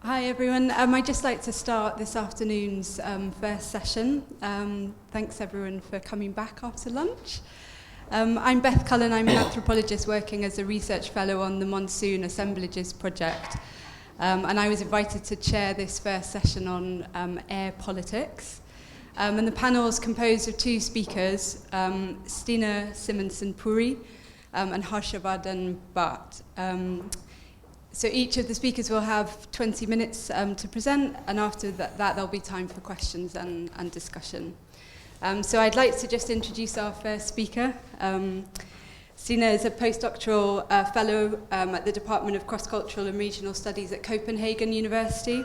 Hi everyone. I'd just like to start this afternoon's first session. Thanks everyone for coming back after lunch. I'm Beth Cullen. I'm an anthropologist working as a research fellow on the Monsoon Assemblages project. And I was invited to chair this first session on air politics. And the panel is composed of two speakers, Stine Simonsen Puri and Harshavardhan Bhatt. So each of the speakers will have 20 minutes to present, and after that there'll be time for questions and discussion. So I'd like to just introduce our first speaker. Stine is a postdoctoral fellow at the Department of Cross-Cultural and Regional Studies at Copenhagen University.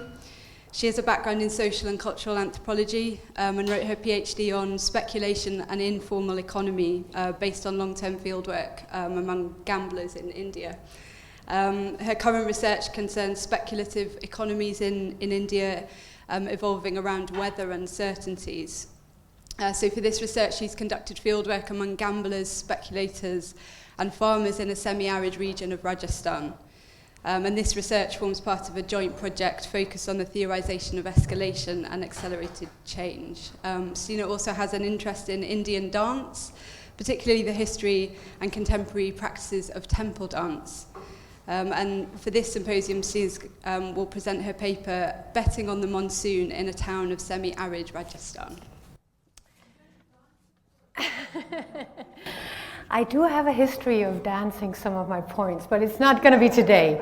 She has a background in social and cultural anthropology and wrote her PhD on speculation and informal economy based on long-term fieldwork among gamblers in India. Her current research concerns speculative economies in India evolving around weather uncertainties. So for this research, she's conducted fieldwork among gamblers, speculators, and farmers in a semi-arid region of Rajasthan. And this research forms part of a joint project focused on the theorization of escalation and accelerated change. Stine also has an interest in Indian dance, particularly the history and contemporary practices of temple dance. And for this symposium, Stine will present her paper, Betting on the Monsoon in a Town of Semi-Arid Rajasthan. I do have a history of dancing some of my points, but it's not going to be today.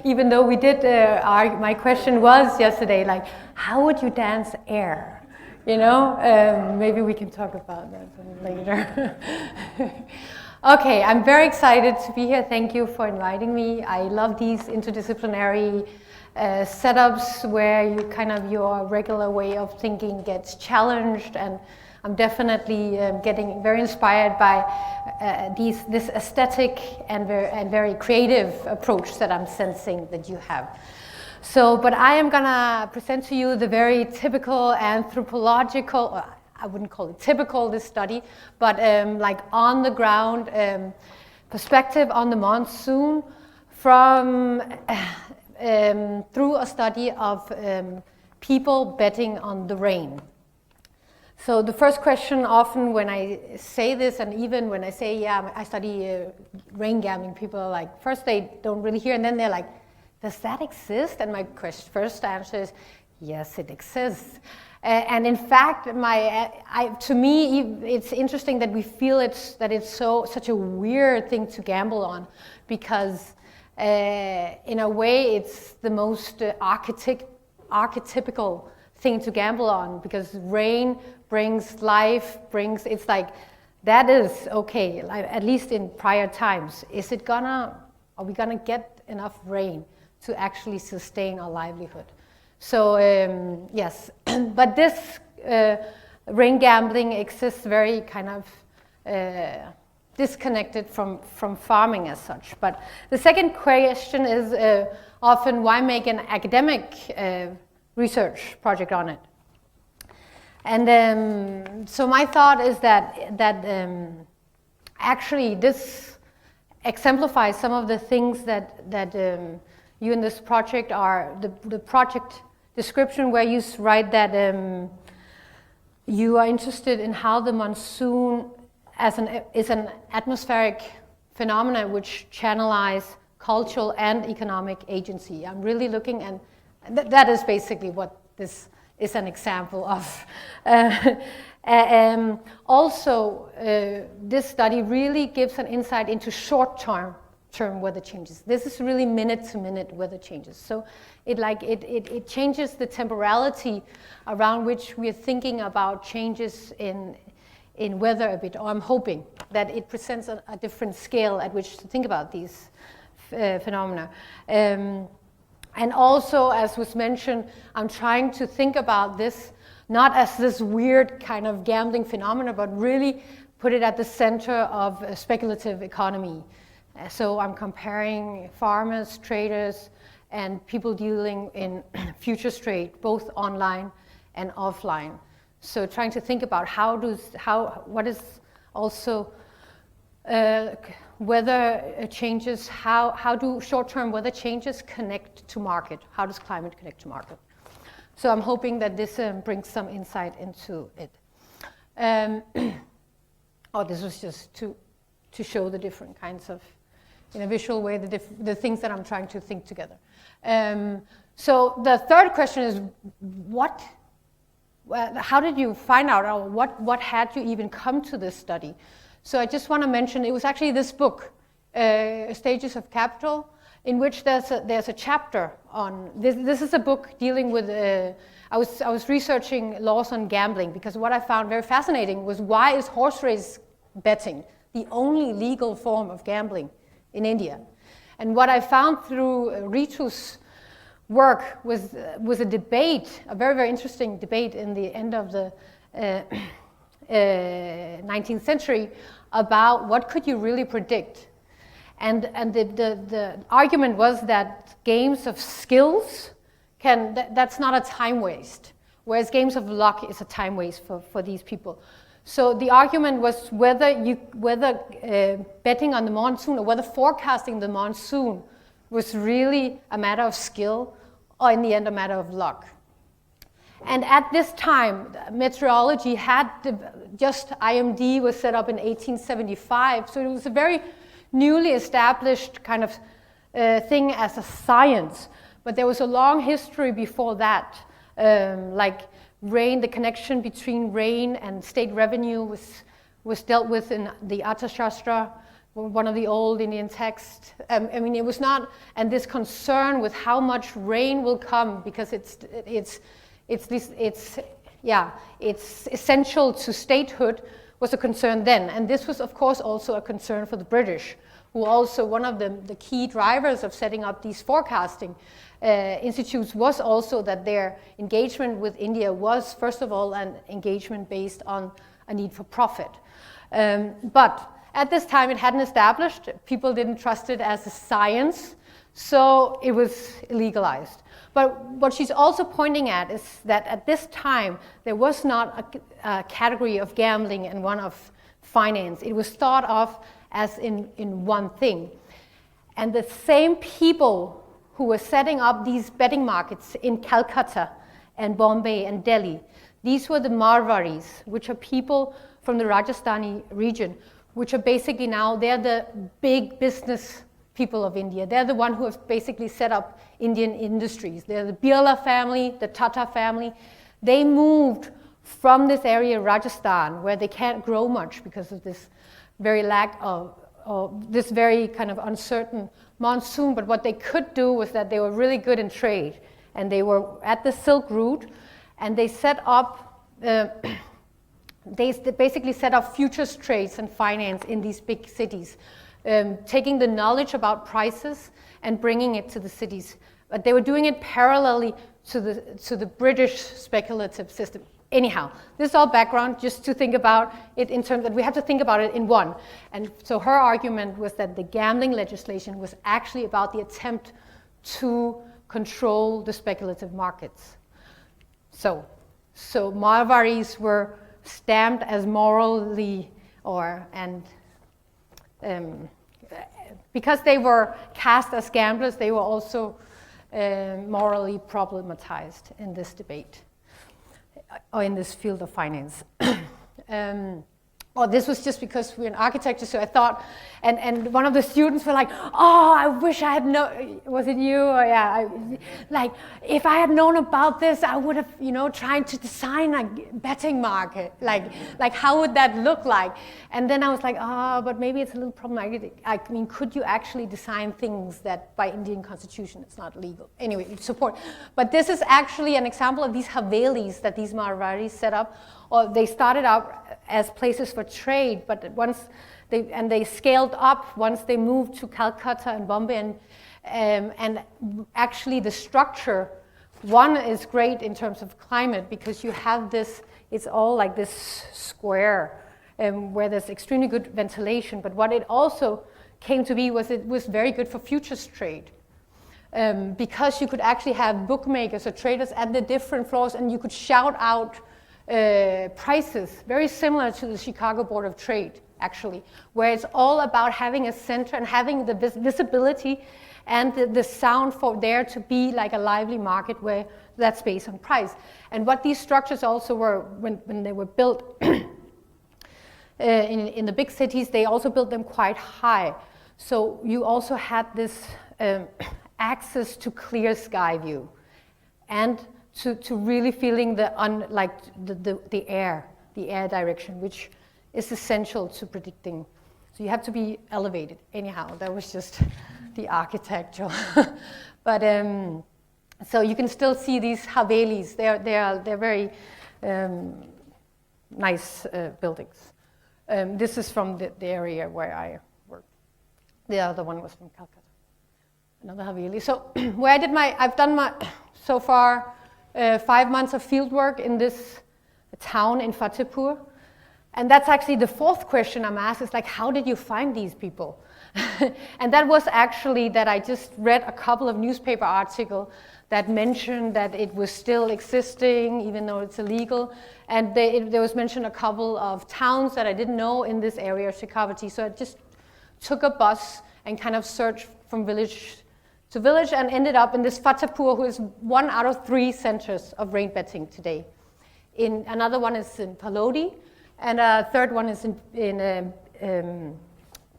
Even though we did, my question was yesterday, like, how would you dance air? You know, maybe we can talk about that later. Okay, I'm very excited to be here. Thank you for inviting me. I love these interdisciplinary setups where your regular way of thinking gets challenged, and I'm definitely getting very inspired by this aesthetic and very creative approach that I'm sensing that you have. So, but I am gonna present to you the very typical anthropological, I wouldn't call it typical, this study, but like on the ground perspective on the monsoon from through a study of people betting on the rain. So the first question often when I say this, and even when I say, yeah, I study rain gambling, people are like, first they don't really hear, and then they're like, does that exist? And my first answer is, yes, it exists. And in fact, to me, it's interesting that we feel that it's such a weird thing to gamble on, because in a way it's the most archetypical thing to gamble on, because rain brings life, it's like, that is okay, like, at least in prior times. Are we gonna get enough rain to actually sustain our livelihood? So yes, but this rain gambling exists very kind of disconnected from farming as such. But the second question is often, why make an academic research project on it? And so my thought is that actually this exemplifies some of the things that you in this project are, the project description where you write that you are interested in how the monsoon is an atmospheric phenomenon which channelize cultural and economic agency. I'm really looking, and that is basically what this is an example of. Also, this study really gives an insight into short-term weather changes. This is really minute-to-minute weather changes. So it changes the temporality around which we're thinking about changes in weather a bit, or I'm hoping that it presents a different scale at which to think about these phenomena. And also, as was mentioned, I'm trying to think about this not as this weird kind of gambling phenomena, but really put it at the center of a speculative economy. So I'm comparing farmers, traders, and people dealing in futures trade, both online and offline. So trying to think about what is also weather changes, how do short-term weather changes connect to market? How does climate connect to market? So I'm hoping that this brings some insight into it. This was just to show the different kinds of, in a visual way, the things that I'm trying to think together. So the third question is, how did you find out, or what had you even come to this study? So I just want to mention, it was actually this book, Stages of Capital, in which there's a chapter on, this is a book dealing with, I was researching laws on gambling, because what I found very fascinating was, why is horse race betting the only legal form of gambling in India? And what I found through Ritu's work was a debate, a very, very interesting debate in the end of the 19th century about what could you really predict. And the argument was that games of skills that's not a time waste, whereas games of luck is a time waste for these people. So the argument was whether betting on the monsoon or whether forecasting the monsoon was really a matter of skill or in the end a matter of luck. And at this time, meteorology had just IMD was set up in 1875, so it was a very newly established kind of thing as a science. But there was a long history before that, like rain, the connection between rain and state revenue was dealt with in the Arthashastra, one of the old Indian texts. I mean, it was not, and this concern with how much rain will come, because it's essential to statehood, was a concern then. And this was, of course, also a concern for the British, who also, one of the key drivers of setting up these forecasting institutes was also that their engagement with India was, first of all, an engagement based on a need for profit. But at this time, it hadn't established. People didn't trust it as a science, so it was legalized. But what she's also pointing at is that at this time, there was not a category of gambling and one of finance. It was thought of as in one thing. And the same people who were setting up these betting markets in Calcutta and Bombay and Delhi, these were the Marwaris, which are people from the Rajasthani region, which are basically now, they're the big business people of India. They're the one who have basically set up Indian industries. They're the Birla family, the Tata family. They moved from this area, Rajasthan, where they can't grow much because of this very lack of this very kind of uncertain monsoon. But what they could do was that they were really good in trade, and they were at the Silk Route, and they set up they basically set up futures trades and finance in these big cities, taking the knowledge about prices and bringing it to the cities. But they were doing it parallelly to the British speculative system. Anyhow, this is all background, just to think about it in terms that we have to think about it in one. And so her argument was that the gambling legislation was actually about the attempt to control the speculative markets. So Marwaris were stamped as morally, because they were cast as gamblers, they were also morally problematized in this debate, or in this field of finance. This was just because we're in architecture, so I thought, and one of the students were like, oh, I wish I had known, was it you? Or yeah, like, if I had known about this, I would have, tried to design a betting market. Like how would that look like? And then I was like, but maybe it's a little problematic. I mean, could you actually design things that by Indian constitution it's not legal? Anyway, support. But this is actually an example of these Havelis that these Marwaris set up, or they started out as places for trade, but once they scaled up once they moved to Calcutta and Bombay, and actually the structure, one is great in terms of climate because you have this, it's all like this square where there's extremely good ventilation, but what it also came to be was it was very good for futures trade. Because you could actually have bookmakers or traders at the different floors, and you could shout out prices, very similar to the Chicago Board of Trade actually, where it's all about having a center and having the visibility and the sound for there to be like a lively market where that's based on price. And what these structures also were, when they were built in the big cities, they also built them quite high. So you also had this access to clear sky view and to really feeling the air direction, which is essential to predicting. So you have to be elevated. Anyhow, that was just the architecture. But so you can still see these havelis. They're very nice buildings. This is from the area where I work. The other one was from Calcutta. Another haveli. So where I've done my so far 5 months of field work in this town in Fatehpur. And that's actually the fourth question I'm asked, is like, how did you find these people? And that was actually that I just read a couple of newspaper articles that mentioned that it was still existing, even though it's illegal. And there was mentioned a couple of towns that I didn't know in this area of Shekhawati. So I just took a bus and kind of searched from village to village and ended up in this Fatehpur, who is 1 out of 3 centers of rain betting today. Another one is in Palodi, and a third one is in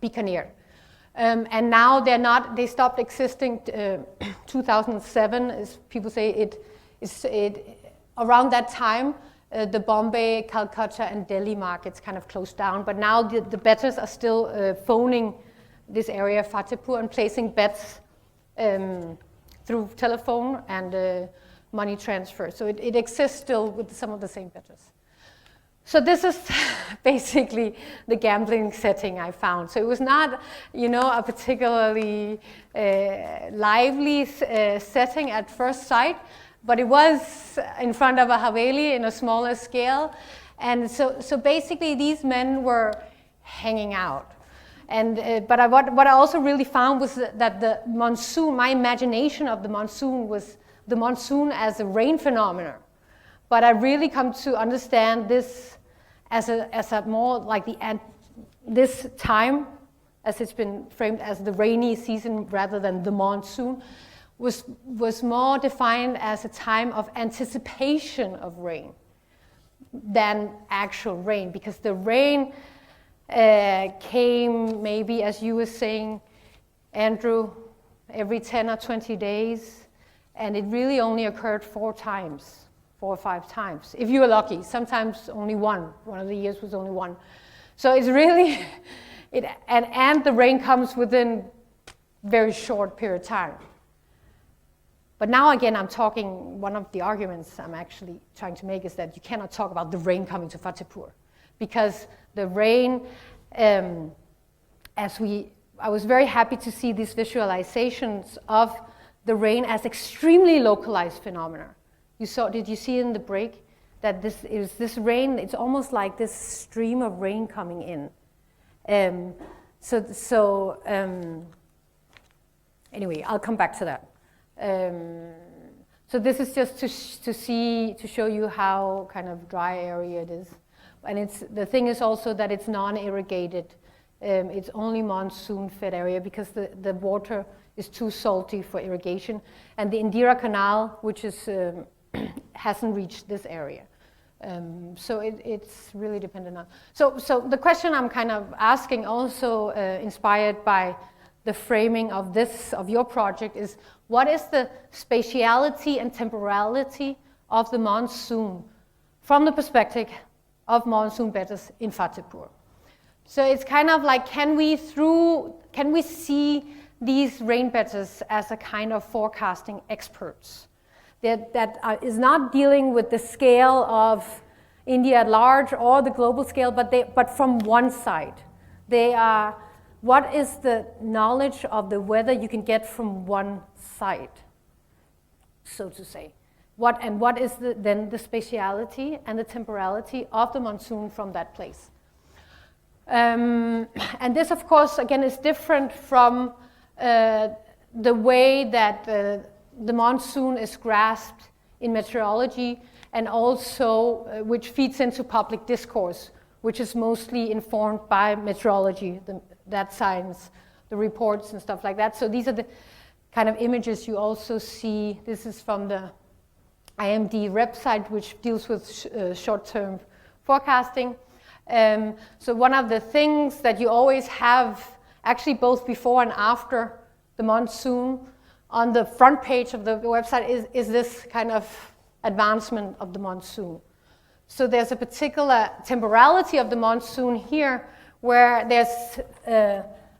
Bikaner. And now they stopped existing 2007, as people say. Around that time, the Bombay, Calcutta, and Delhi markets kind of closed down. But now the bettors are still phoning this area, Fatehpur, and placing bets through telephone and money transfer. So it exists still with some of the same bettors. So this is basically the gambling setting I found. So it was not, a particularly lively setting at first sight, but it was in front of a haveli in a smaller scale. And so basically these men were hanging out. But what I also really found was that the monsoon, my imagination of the monsoon was the monsoon as a rain phenomenon. But I really come to understand this as a more like this time, as it's been framed as the rainy season rather than the monsoon, was more defined as a time of anticipation of rain than actual rain, because the rain came maybe, as you were saying, Andrew, every 10 or 20 days, and it really only occurred 4 or 5 times, if you were lucky. Sometimes only one. One of the years was only one. So it's really, and the rain comes within very short period of time. But now again, I'm talking, one of the arguments I'm actually trying to make is that you cannot talk about the rain coming to Fatehpur, because the rain, I was very happy to see these visualizations of the rain as extremely localized phenomena. Did you see in the break that this rain, it's almost like this stream of rain coming in. Anyway, I'll come back to that. So this is just to show you how kind of dry area it is. And the thing is also that it's non-irrigated. It's only monsoon-fed area because the water is too salty for irrigation. And the Indira Canal, which is hasn't reached this area. So it's really dependent on. So the question I'm kind of asking, also inspired by the framing of your project, is what is the spatiality and temporality of the monsoon from the perspective of monsoon bettors in Fatehpur? So it's kind of like, can we see these rain bettors as a kind of forecasting experts that is not dealing with the scale of India at large or the global scale, but from one side. They are, what is the knowledge of the weather you can get from one side, so to say? What is then the spatiality and the temporality of the monsoon from that place? And this, of course, again, is different from the way that the monsoon is grasped in meteorology, and also which feeds into public discourse, which is mostly informed by meteorology, that science, the reports and stuff like that. So these are the kind of images you also see. This is from the IMD website, which deals with short-term forecasting. So one of the things that you always have, actually both before and after the monsoon, on the front page of the website is this kind of advancement of the monsoon. So there's a particular temporality of the monsoon here, where there's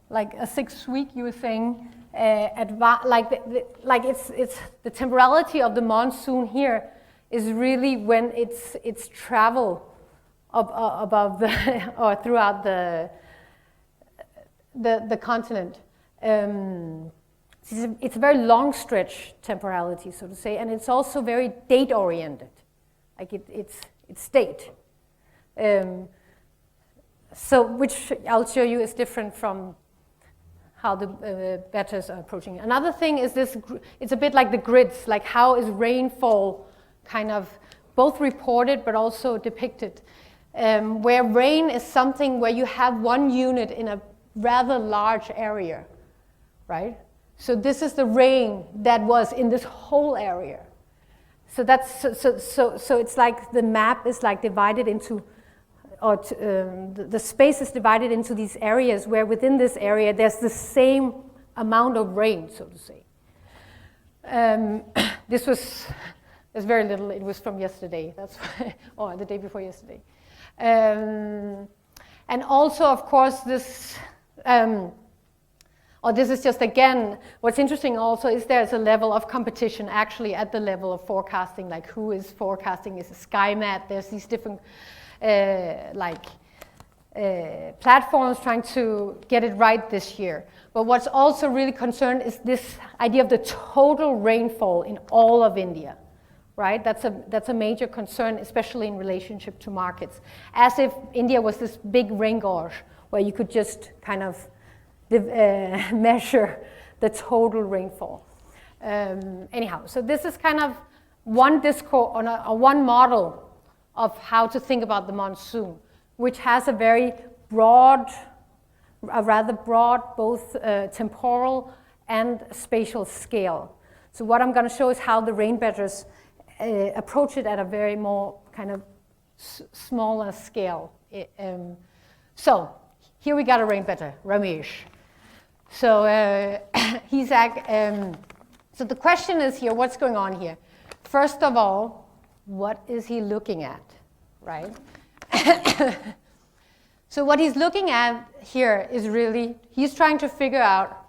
like a 6-week, you were saying, it's the temporality of the monsoon here is really when it's travel above the or throughout the continent. It's a very long stretch temporality, so to say, and it's also very date oriented, like it's date. So which I'll show you is different from how the betters are approaching it. Another thing is this, it's a bit like the grids, like how is rainfall kind of both reported but also depicted. Where rain is something where you have one unit in a rather large area, right? So this is the rain that was in this whole area. So that's so it's like the map is like divided into, or the space is divided into these areas where within this area there's the same amount of rain, so to say. There's very little. It was from yesterday. That's why, or the day before yesterday. And also, of course, this. This is just, again, what's interesting also is there's a level of competition actually at the level of forecasting, like who is forecasting, is a SkyMat, there's these different platforms trying to get it right this year. But what's also really concerned is this idea of the total rainfall in all of India, right? That's a major concern, especially in relationship to markets. As if India was this big rain gorge where you could just kind of measure the total rainfall. Anyhow, so this is kind of one discourse or one model of how to think about the monsoon, which has a very broad, a rather broad both temporal and spatial scale. So what I'm going to show is how the rain betters approach it at a very more kind of smaller scale. So here we got a rain better, Ramesh. So so the question is here, what's going on here? First of all, what is he looking at, right? So what he's looking at here is really, he's trying to figure out,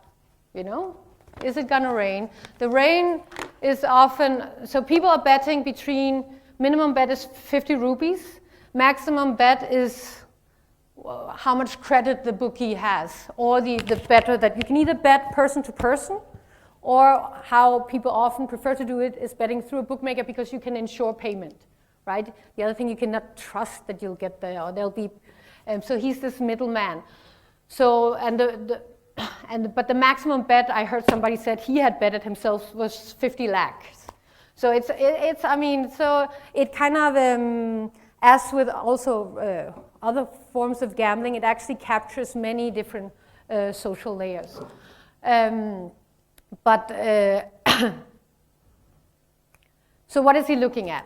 is it gonna rain? The rain is often, so people are betting between, minimum bet is 50 rupees, maximum bet is how much credit the bookie has, or the better that you can either bet person to person, or how people often prefer to do it is betting through a bookmaker because you can ensure payment, right? The other thing, you cannot trust that you'll get there, or there'll be, so he's this middleman. So, but the maximum bet, I heard somebody said he had betted himself was 50 lakhs. So I mean, so it kind of, as with also other forms of gambling, it actually captures many different social layers. So what is he looking at?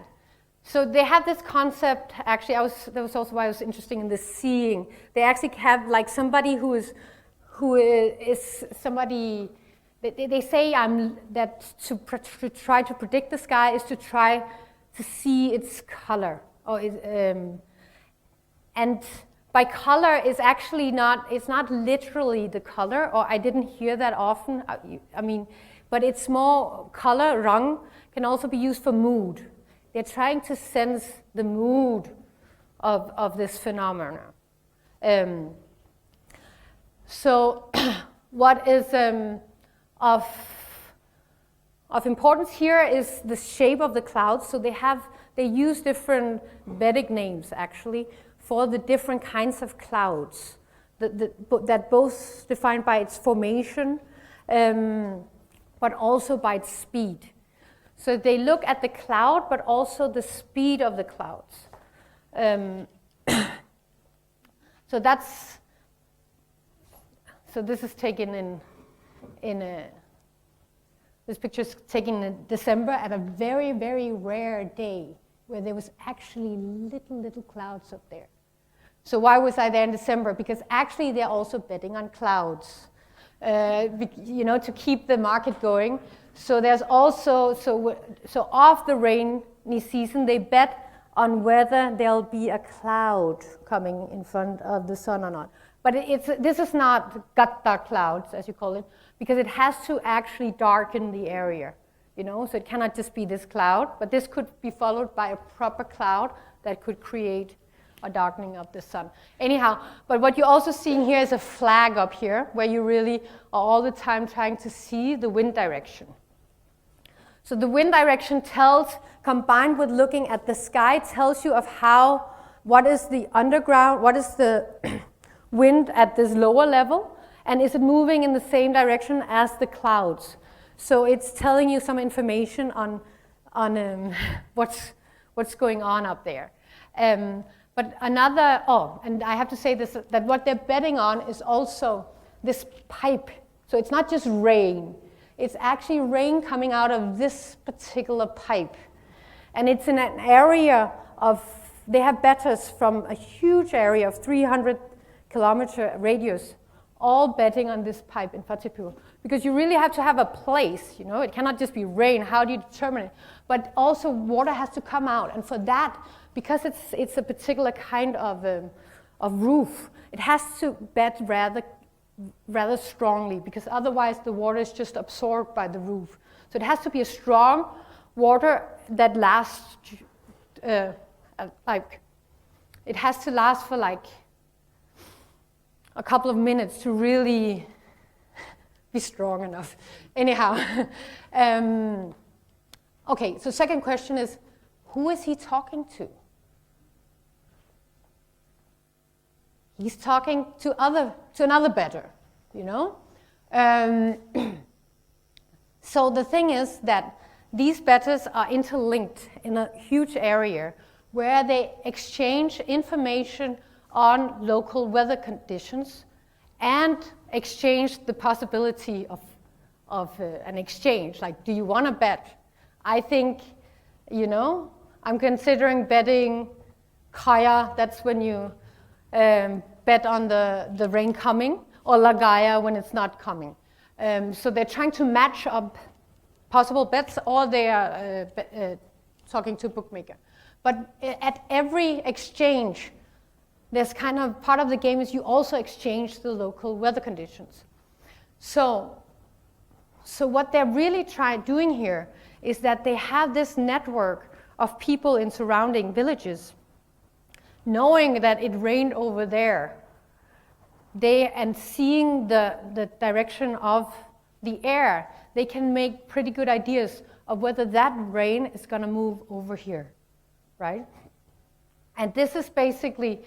So they have this concept, actually, that was also why I was interested in this seeing. They actually have like somebody who is somebody, they say that to try to predict the sky is to try to see its color. And by color is actually not, it's not literally the color, or I didn't hear that often, I mean, but it's more color, rang, can also be used for mood. They're trying to sense the mood of this phenomenon. So what is of importance here is the shape of the clouds. So they use different Vedic names actually for the different kinds of clouds that both defined by its formation but also by its speed. So they look at the cloud but also the speed of the clouds. So this is taken this picture is taken in December at a very, very rare day where there was actually little clouds up there. So why was I there in December? Because actually they're also betting on clouds, to keep the market going. So there's also, so off the rainy season, they bet on whether there'll be a cloud coming in front of the sun or not. But this is not gut dark clouds, as you call it, because it has to actually darken the area, so it cannot just be this cloud, but this could be followed by a proper cloud that could create a darkening of the sun. Anyhow, but what you're also seeing here is a flag up here, where you really are all the time trying to see the wind direction. So the wind direction combined with looking at the sky, tells you of what is the underground, what is the wind at this lower level, and is it moving in the same direction as the clouds? So it's telling you some information on what's going on up there. But another, and I have to say this, that what they're betting on is also this pipe. So it's not just rain, it's actually rain coming out of this particular pipe. And it's in an area they have bettors from a huge area of 300-kilometer radius, all betting on this pipe in Fatehpur. Because you really have to have a place, it cannot just be rain, how do you determine it? But also water has to come out, and for that, because it's a particular kind of roof, it has to bet rather strongly, because otherwise the water is just absorbed by the roof. So it has to be a strong water that lasts, it has to last for a couple of minutes to really be strong enough. Anyhow, okay, so second question is, who is he talking to? He's talking to another bettor, So the thing is that these bettors are interlinked in a huge area where they exchange information on local weather conditions and exchange the possibility of an exchange. Like, do you want to bet? I think, I'm considering betting Kaya, that's when you bet on the rain coming, or Lagaya when it's not coming. So they're trying to match up possible bets, or they are talking to bookmaker. But at every exchange, there's kind of part of the game is you also exchange the local weather conditions. So what they're really doing here is that they have this network of people in surrounding villages, knowing that it rained over there, and seeing the direction of the air, they can make pretty good ideas of whether that rain is going to move over here, right? And this is basically,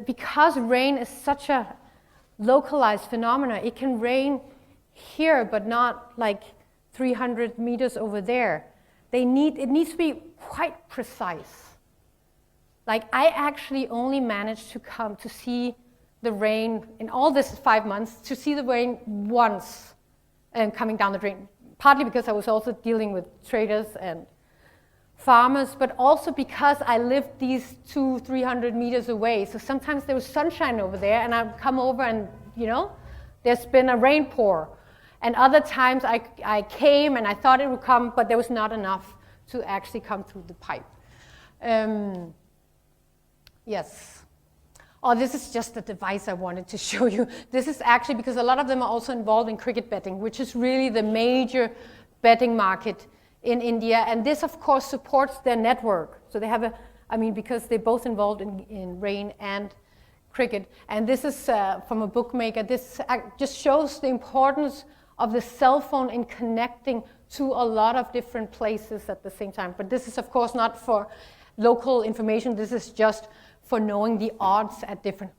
because rain is such a localized phenomenon, it can rain here, but not 300 meters over there. It needs to be quite precise. I actually only managed to see the rain in all this 5 months, to see the rain once coming down the drain. Partly because I was also dealing with traders and farmers, but also because I lived these 200-300 meters away. So sometimes there was sunshine over there, and I'd come over and, there's been a rain pour. And other times I came and I thought it would come, but there was not enough to actually come through the pipe. Yes. Oh, this is just a device I wanted to show you. This is actually because a lot of them are also involved in cricket betting, which is really the major betting market in India. And this, of course, supports their network. So they have because they're both involved in rain and cricket. And this is from a bookmaker. This just shows the importance of the cell phone in connecting to a lot of different places at the same time. But this is, of course, not for local information. This is just for knowing the odds at different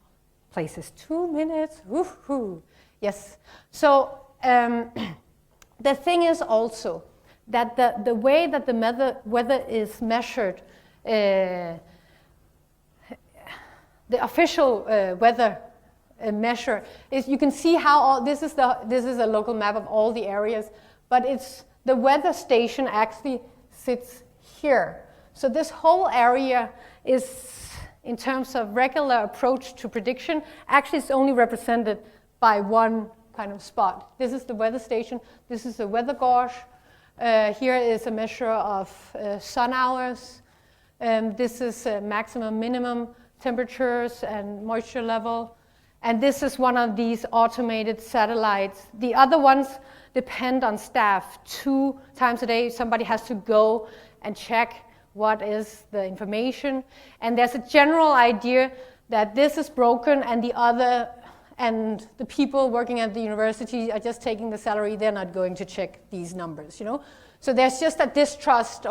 places. 2 minutes, woohoo. Yes. So the thing is also that the way that the weather is measured, the official weather measure is, you can see how all, this is a local map of all the areas, but it's the weather station actually sits here. So this whole area is, in terms of regular approach to prediction, actually it's only represented by one kind of spot. This is the weather station, this is the weather gauge. Here is a measure of sun hours. This is maximum, minimum temperatures and moisture level. And this is one of these automated satellites. The other ones depend on staff. 2 times a day, somebody has to go and check what is the information. And there's a general idea that this is broken and the people working at the university are just taking the salary, they're not going to check these numbers, you know? So there's just a distrust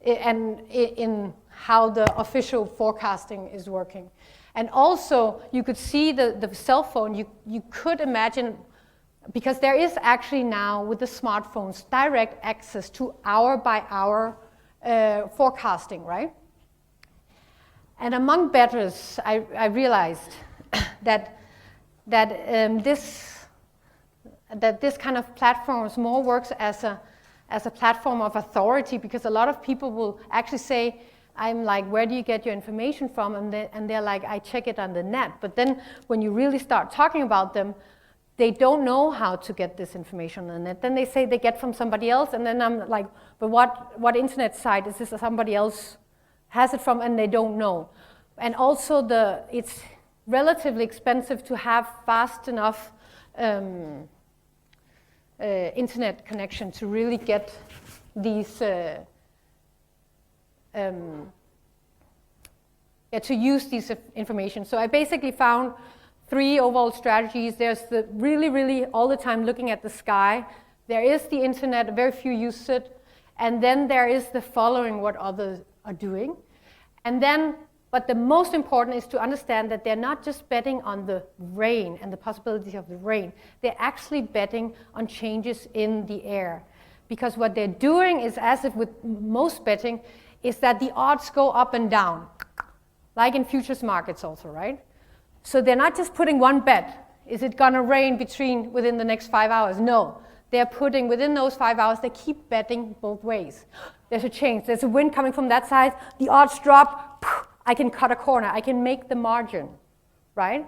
in how the official forecasting is working. And also, you could see the cell phone, you could imagine, because there is actually now, with the smartphones, direct access to hour by hour forecasting, right? And among bettors, I realized that this kind of platforms more works as a platform of authority, because a lot of people will actually say, I'm like, where do you get your information from? And they're like, I check it on the net. But then when you really start talking about them, they don't know how to get this information on the net. Then they say they get from somebody else, and then I'm like, but what internet site is this somebody else has it from, and they don't know. And also it's relatively expensive to have fast enough internet connection to really get these, to use these information. So I basically found 3 overall strategies. There's the really all the time looking at the sky. There is the internet, very few use it. And then there is the following what others are doing. And then, but the most important is to understand that they're not just betting on the rain and the possibility of the rain. They're actually betting on changes in the air. Because what they're doing is, as if with most betting, is that the odds go up and down, like in futures markets also, right? So they're not just putting one bet. Is it gonna rain within the next 5 hours? No, they're putting within those 5 hours, they keep betting both ways. There's a change, there's a wind coming from that side, the odds drop, I can cut a corner, I can make the margin, right?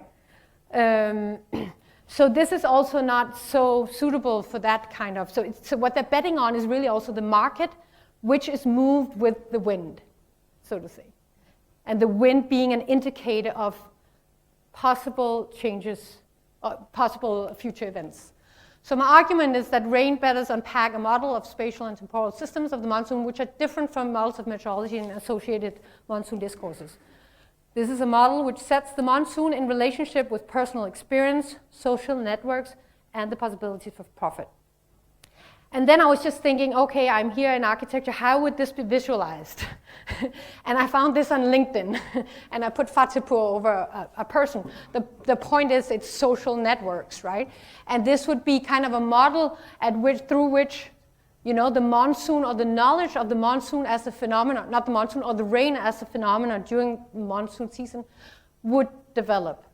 So this is also not so suitable for that kind of, so what they're betting on is really also the market, which is moved with the wind, so to say. And the wind being an indicator of possible changes, possible future events. So my argument is that rain bettors unpack a model of spatial and temporal systems of the monsoon, which are different from models of meteorology and associated monsoon discourses. This is a model which sets the monsoon in relationship with personal experience, social networks, and the possibilities of profit. And then I was just thinking, okay, I'm here in architecture, how would this be visualized? And I found this on LinkedIn, and I put Fatehpur over a person. The point is, it's social networks, right? And this would be kind of a model through which, you know, the monsoon or the knowledge of the monsoon as a phenomenon, not the monsoon, or the rain as a phenomenon during the monsoon season would develop.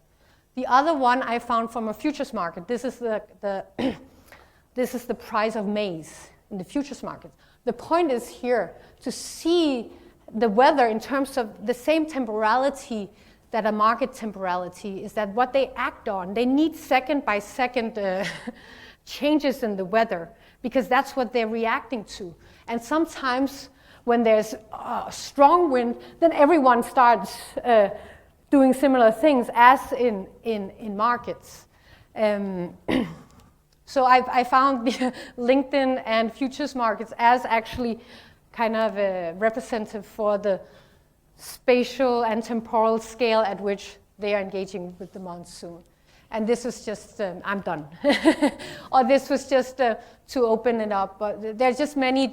The other one I found from a futures market. This is this is the price of maize in the futures market. The point is here to see the weather in terms of the same temporality that a market temporality is, that what they act on, they need second by second changes in the weather, because that's what they're reacting to. And sometimes when there's a strong wind, then everyone starts doing similar things as in markets. So I found LinkedIn and futures markets as actually kind of representative for the spatial and temporal scale at which they are engaging with the monsoon. And this is just, I'm done. Or this was just to open it up. But there's just many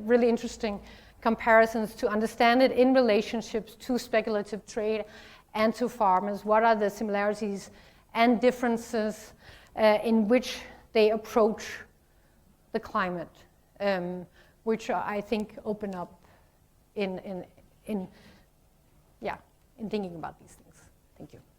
really interesting comparisons to understand it in relationships to speculative trade and to farmers. What are the similarities and differences in which they approach the climate, which I think open up in thinking about these things. Thank you.